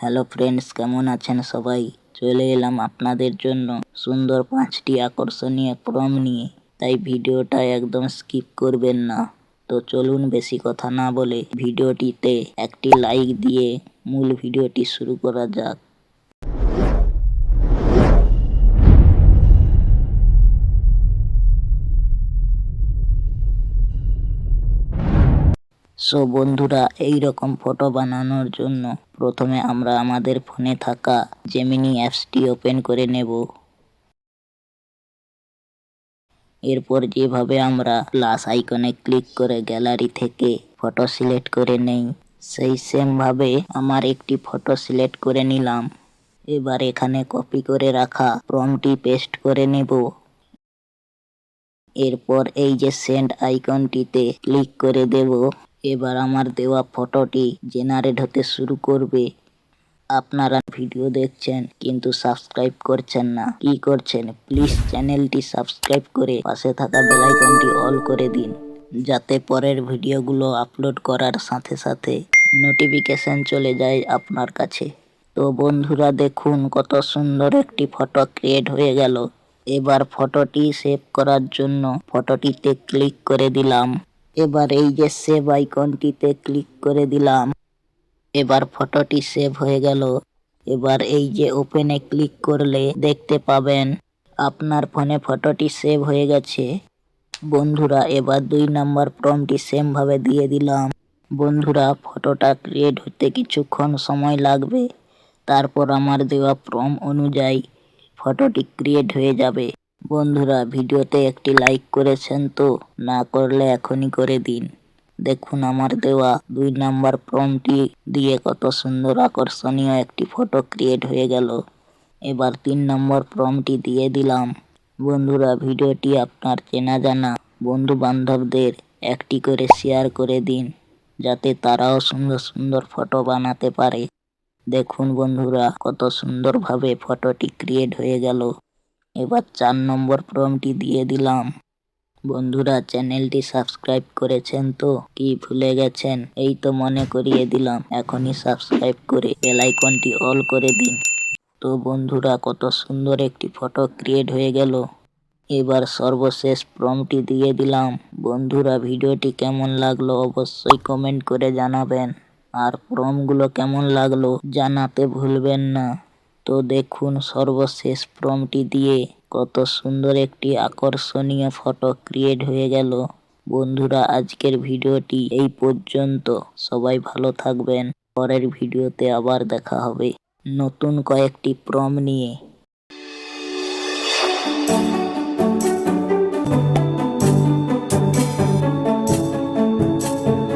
Hello friends, কেমন আছেন সবাই? চলে এলাম আপনাদের জন্য সুন্দর 5টি আকর্ষণীয় প্রম নিয়ে। তাই ভিডিওটা একদম স্কিপ করবেন না। তো চলুন বেশি কথা না বলে ভিডিওটিতে একটি লাইক দিয়ে মূল ভিডিওটি শুরু করা যাক। সো বন্ধুরা, এই রকম ফটো বানানোর জন্য প্রথমে আমরা আমাদের ফোনে থাকা জেমিনি অ্যাপসটি ওপেন করে নেব। এরপর যেভাবে আমরা প্লাস আইকনে ক্লিক করে গ্যালারি থেকে ফটো সিলেক্ট করে নেই, সেই সেম ভাবে আমার একটি ফটো সিলেক্ট করে নিলাম। এবার এখানে কপি করে রাখা প্রম্পটটি পেস্ট করে নেব। এরপর এই যে সেন্ড আইকনটিতে ক্লিক করে দেব। এবার আমার দেওয়া ফটোটি জেনারেট হতে শুরু করবে। আপনারা ভিডিও দেখছেন কিন্তু সাবস্ক্রাইব করছেন না, কি করছেন? প্লিজ চ্যানেলটি সাবস্ক্রাইব করে পাশে থাকা বেল আইকনটি অল করে দিন, যাতে পরের ভিডিওগুলো আপলোড করার সাথে সাথে নোটিফিকেশন চলে যায় আপনার কাছে। তো বন্ধুরা দেখুন, কত সুন্দর একটি ফটো ক্রিয়েট হয়ে গেল। এবার ফটোটি সেভ করার জন্য ফটোটিতে ক্লিক করে দিলাম। এবার এই যে সেভ আইকনটিতে ক্লিক করে দিলাম। এবার ফটোটি সেভ হয়ে গেল। এবার এই যে ওপেনে ক্লিক করলে দেখতে পাবেন আপনার ফোনে ফটোটি সেভ হয়ে গেছে। বন্ধুরা এবার 2 নম্বর প্রম্পটটি সেম ভাবে দিয়ে দিলাম। বন্ধুরা ফটোটা ক্রিয়েট হতে কিছুক্ষণ সময় লাগবে, তারপর আমার দেওয়া প্রম্পট অনুযায়ী ফটোটি ক্রিয়েট হয়ে যাবে। বন্ধুরা ভিডিওতে একটি লাইক করেছেন তো? না করলে এখনই করে দিন। দেখুন আমার দেওয়া 2 নাম্বার প্রম্পটটি দিয়ে কত সুন্দর আকর্ষণীয় একটি ফটো ক্রিয়েট হয়ে গেল। এবার 3 নম্বর প্রম্পটটি দিয়ে দিলাম। বন্ধুরা ভিডিওটি আপনার চেনা জানা বন্ধু বান্ধবদের একটি করে শেয়ার করে দিন, যাতে তারাও সুন্দর সুন্দর ফটো বানাতে পারে। দেখুন বন্ধুরা কত সুন্দরভাবে ফটোটি ক্রিয়েট হয়ে গেল। এবার 4 নম্বর প্রম্পটটি দিয়ে দিলাম। বন্ধুরা চ্যানেলটি সাবস্ক্রাইব করেছেন তো? কি ভুলে গেছেন? এই তো মনে করিয়ে দিলাম, এখনই সাবস্ক্রাইব করে বেল আইকনটি অল করে দিন। তো বন্ধুরা কত সুন্দর একটি ফটো ক্রিয়েট হয়ে গেল। এবার সর্বশেষ প্রম্পটটি দিয়ে দিলাম। বন্ধুরা ভিডিওটি কেমন লাগলো অবশ্যই কমেন্ট করে জানাবেন, আর প্রম্পটগুলো কেমন লাগলো জানাতে ভুলবেন না। তো দেখুন সর্বশেষ প্রম্পটটি দিয়ে কত সুন্দর একটি আকর্ষণীয় ফটো ক্রিয়েট হয়ে গেল। বন্ধুরা আজকের ভিডিওটি এই পর্যন্ত। সবাই ভালো থাকবেন। পরের ভিডিওতে আবার দেখা হবে নতুন কয়েকটি প্রম্পট নিয়ে।